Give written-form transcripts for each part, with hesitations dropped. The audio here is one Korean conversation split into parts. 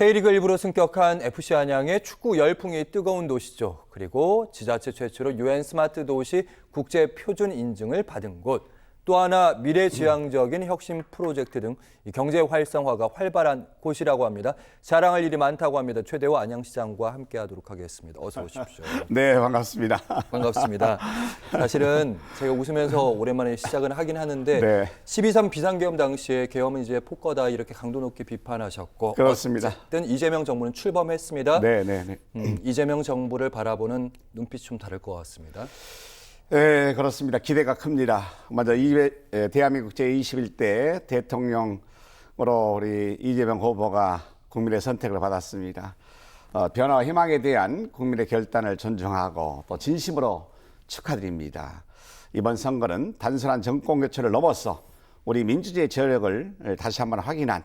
K리그 1부로 승격한 FC 안양의 축구 열풍이 뜨거운 도시죠. 그리고 지자체 최초로 UN 스마트 도시 국제 표준 인증을 받은 곳. 또 하나 미래지향적인 혁신 프로젝트 등 경제 활성화가 활발한 곳이라고 합니다. 자랑할 일이 많다고 합니다. 최대호 안양시장과 함께하도록 하겠습니다. 어서 오십시오. 네, 반갑습니다. 반갑습니다. 사실은 제가 웃으면서 오랜만에 시작은 하긴 하는데 네. 12.3 비상계엄 당시에 계엄은 이제 폭거다 이렇게 강도 높게 비판하셨고 그렇습니다. 어쨌든 이재명 정부는 출범했습니다. 네. 이재명 정부를 바라보는 눈빛이 좀 다를 것 같습니다. 네, 그렇습니다. 기대가 큽니다. 먼저 대한민국 제21대 대통령으로 우리 이재명 후보가 국민의 선택을 받았습니다. 변화와 희망에 대한 국민의 결단을 존중하고 또 진심으로 축하드립니다. 이번 선거는 단순한 정권 교체를 넘어서 우리 민주주의의 저력을 다시 한번 확인한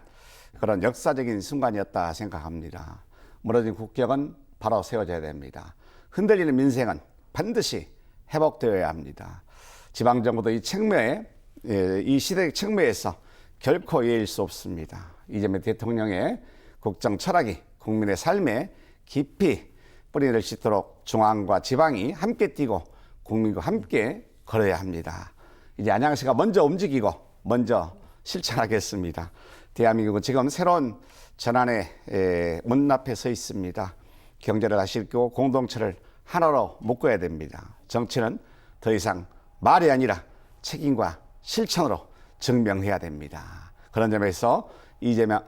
그런 역사적인 순간이었다 생각합니다. 무너진 국격은 바로 세워져야 됩니다. 흔들리는 민생은 반드시 회복되어야 합니다. 지방정부도 이 시대의 측면에서 결코 이해할 수 없습니다. 이재명 대통령의 국정 철학이 국민의 삶에 깊이 뿌리를 싣도록 중앙과 지방이 함께 뛰고 국민과 함께 걸어야 합니다. 이제 안양시가 먼저 움직이고 먼저 실천하겠습니다. 대한민국은 지금 새로운 전환의 문 앞에 서 있습니다. 경제를 다시 일으키고 공동체를 하나로 묶어야 됩니다. 정치는 더 이상 말이 아니라 책임과 실천으로 증명해야 됩니다. 그런 점에서 이재명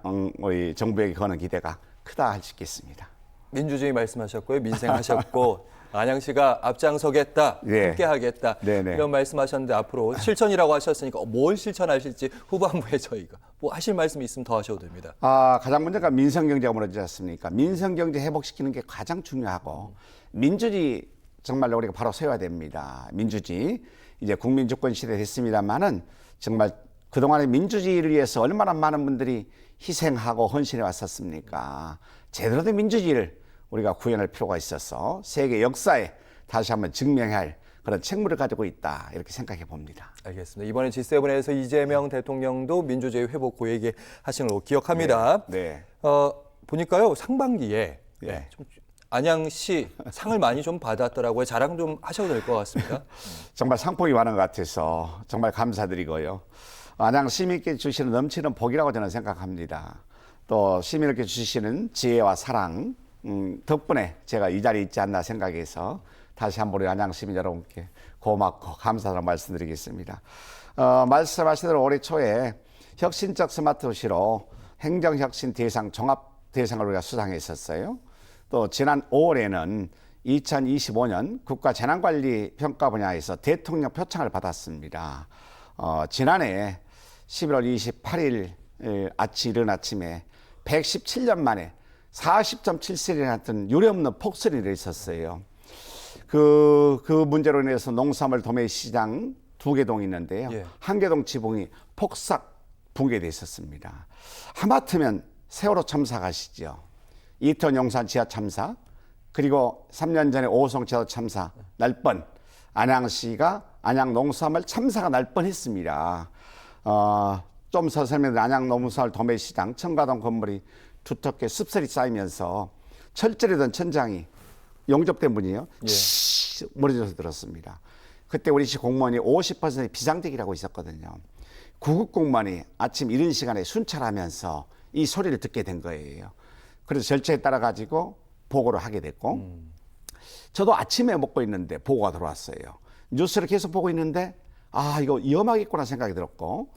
정부에게 거는 기대가 크다 할 수 있겠습니다. 민주주의 말씀하셨고요. 민생 하셨고 안양시가 앞장서겠다, 네. 함께하겠다 네네. 이런 말씀하셨는데 앞으로 실천이라고 하셨으니까 뭘 실천하실지 후반부에 저희가 뭐 하실 말씀이 있으면 더 하셔도 됩니다. 가장 문제가 민생경제가 무너지지 않습니까? 민생경제 회복시키는 게 가장 중요하고 민주주의 정말로 우리가 바로 세워야 됩니다. 민주주의 이제 국민주권 시대 됐습니다만은 정말 그동안의 민주주의를 위해서 얼마나 많은 분들이 희생하고 헌신해 왔었습니까? 제대로 된 민주주의를 우리가 구현할 필요가 있어서 세계 역사에 다시 한번 증명해야 할 그런 책무를 가지고 있다 이렇게 생각해 봅니다. 알겠습니다. 이번에 G7에서 이재명 대통령도 민주주의 회복 그 얘기 하시는 걸 기억합니다. 네. 보니까요 상반기에 네. 좀 안양시 상을 많이 좀 받았더라고요. 자랑 좀 하셔도 될 것 같습니다. 정말 상복이 많은 것 같아서 정말 감사드리고요. 안양 시민께 주시는 넘치는 복이라고 저는 생각합니다. 또 시민께 주시는 지혜와 사랑 덕분에 제가 이 자리에 있지 않나 생각해서 다시 한번 우리 안양 시민 여러분께 고맙고 감사하다는 말씀드리겠습니다. 말씀하신 대로 올해 초에 혁신적 스마트 도시로 행정혁신 대상 종합 대상을 우리가 수상했었어요. 또 지난 5월에는 2025년 국가재난관리 평가 분야에서 대통령 표창을 받았습니다. 지난해 11월 28일 이른 아침에 117년 만에 40.7세를 났던 유례없는 폭설이 있었어요. 그 문제로 인해서 농산물 도매 시장 2개 동이 있는데요. 예. 한 개 동 지붕이 폭삭 붕괴돼 있었습니다. 하마터면 세월호 참사 가시죠. 이태원 용산 지하 참사, 그리고 3년 전에 오송 지하 참사 날 뻔, 안양시가 안양 농수산물 참사가 날 뻔했습니다. 좀 설명드리면 안양 농수산물 도매시장 청가동 건물이 두텁게 습설이 쌓이면서 철저히던 천장이 용접된 분이요. 예. 무너져서 들었습니다. 그때 우리 시 공무원이 50% 비상대기라고 있었거든요. 구급 공무원이 아침 이른 시간에 순찰하면서 이 소리를 듣게 된 거예요. 그래서 절차에 따라 가지고 보고를 하게 됐고 저도 아침에 먹고 있는데 보고가 들어왔어요. 뉴스를 계속 보고 있는데 이거 위험하겠구나 생각이 들었고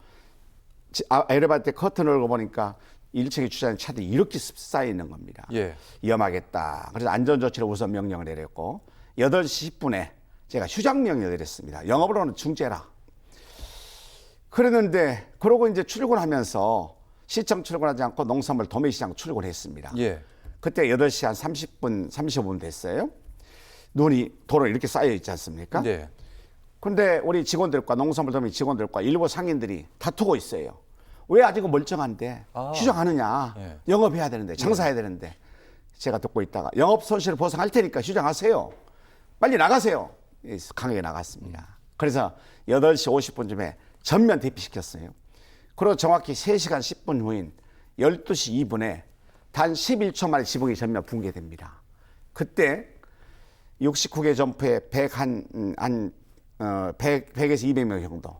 엘리베이터 커튼을 열고 보니까 1층에 주차한 차들이 이렇게 쌓여 있는 겁니다. 예. 위험하겠다. 그래서 안전조치를 우선 명령을 내렸고 8시 10분에 제가 휴장 명령을 내렸습니다. 영업으로는 중재라. 그랬는데 그러고 이제 출근하면서 시청 출근하지 않고 농산물 도매시장 출근했습니다. 예. 그때 8시 한 30분, 35분 됐어요. 눈이 도로에 이렇게 쌓여 있지 않습니까? 네. 근데 우리 직원들과 농산물 도매 직원들과 일부 상인들이 다투고 있어요. 왜 아직은 멀쩡한데 휴장하느냐. 예. 영업해야 되는데 장사해야 되는데. 제가 듣고 있다가 영업 손실을 보상할 테니까 휴장하세요. 빨리 나가세요. 강하게 나갔습니다. 그래서 8시 50분쯤에 전면 대피시켰어요. 그리고 정확히 3시간 10분 후인 12시 2분에 단 11초 만에 지붕이 전면 붕괴됩니다. 그때 69개 점포에 100에서 200명 정도,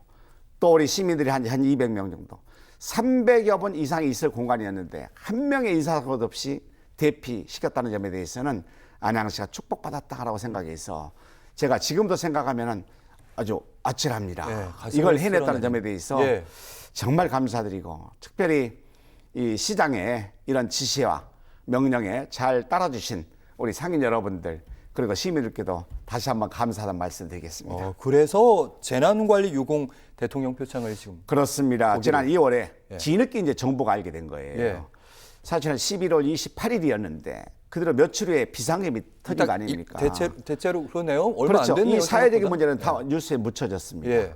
또 우리 시민들이 한 200명 정도, 300여 번 이상이 있을 공간이었는데 한 명의 인사사고 없이 대피시켰다는 점에 대해서는 안양시가 축복받았다라고 생각해서 제가 지금도 생각하면은 아주 아찔합니다. 가슴을 이걸 해냈다는 쓸어내는. 점에 대해서 예. 정말 감사드리고, 특별히 이 시장의 이런 지시와 명령에 잘 따라주신 우리 상인 여러분들, 그리고 시민들께도 다시 한번 감사하다는 말씀 드리겠습니다. 그래서 재난관리 유공 대통령 표창을 지금. 그렇습니다. 지난 2월에 예. 뒤늦게 이제 정부가 알게 된 거예요. 예. 사실은 11월 28일이었는데 그대로 며칠 후에 비상계엄이 터진 거 아닙니까? 대체로 그러네요. 얼마 그렇죠. 안 됐네요. 이 사회적인 생각보다. 문제는 다 뉴스에 묻혀졌습니다. 예.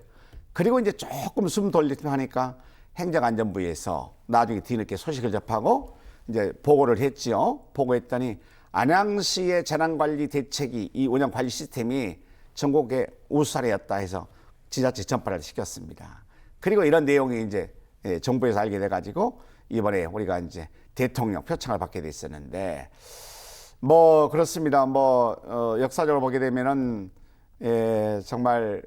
그리고 이제 조금 숨 돌리려 하니까 행정안전부에서 나중에 뒤늦게 소식을 접하고 이제 보고를 했지요. 보고했더니 안양시의 재난관리 대책이, 이 운영관리 시스템이 전국의 우수사례였다 해서 지자체 전파를 시켰습니다. 그리고 이런 내용이 이제 정부에서 알게 돼가지고 이번에 우리가 이제 대통령 표창을 받게 됐었는데, 뭐 그렇습니다. 역사적으로 보게 되면은 정말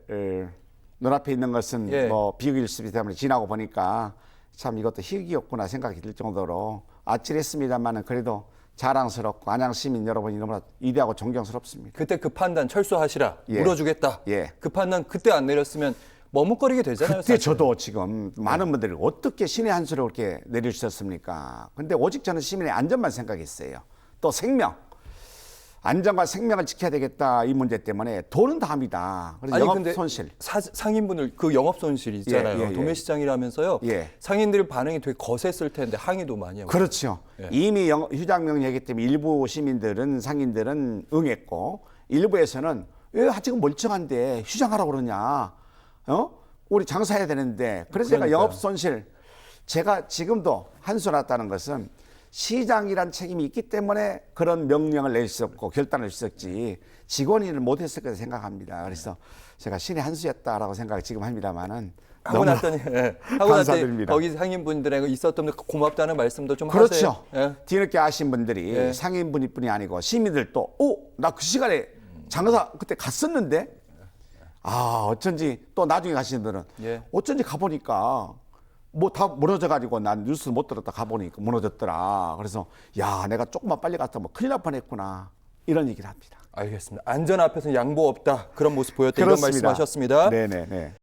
눈앞에 있는 것은 예. 뭐 비극일 수 있기 때문에 지나고 보니까 참 이것도 희극이었구나 생각이 들 정도로 아찔했습니다만은 그래도 자랑스럽고 안양 시민 여러분이 너무나 위대하고 존경스럽습니다. 그때 그 판단 철수하시라. 예. 물어주겠다. 예. 그 판단 그때 안 내렸으면 머뭇거리게 되잖아요. 그때 사실. 저도 지금 많은 분들이 어떻게 신의 한 수를 그렇게 내려주셨습니까? 근데 오직 저는 시민의 안전만 생각했어요. 또 생명. 안전과 생명을 지켜야 되겠다, 이 문제 때문에 돈은 다 합니다. 그래서 아니 영업 근데 손실. 상인분들 그 영업 손실 있잖아요. 예, 예, 예. 도매시장이라면서요. 예. 상인들 반응이 되게 거셌을 텐데 항의도 많이 하고. 그렇죠. 예. 이미 휴장명령이기 때문에 일부 시민들은, 상인들은 응했고, 일부에서는 왜 지금 멀쩡한데 휴장하라고 그러냐? 우리 장사해야 되는데. 그래서 제가 그러니까요. 영업 손실, 제가 지금도 한수 났다는 것은 시장이란 책임이 있기 때문에 그런 명령을 낼 수 없고 결단을 할 수 있었지, 직원이 일을 못했을 거라 생각합니다. 그래서 제가 신의 한 수였다라고 생각을 지금 합니다만은 하고 났더니 하고 났더니 감사드립니다. 거기 상인분들에게 있었던 고맙다는 말씀도 좀 그렇죠. 하세요. 예. 뒤늦게 아신 분들이 예. 상인분뿐이 아니고 시민들도 나 그 시간에 장사 그때 갔었는데, 어쩐지 또 나중에 가시는 분들은 예. 어쩐지 가보니까 뭐 다 무너져 가지고 난 뉴스 못 들었다 가보니까 무너졌더라. 그래서 야, 내가 조금만 빨리 갔다 뭐 큰일 날 뻔했구나, 이런 얘기를 합니다. 알겠습니다. 안전 앞에서는 양보 없다. 그런 모습 보였다. 이런 그렇습니다. 말씀하셨습니다. 네네네.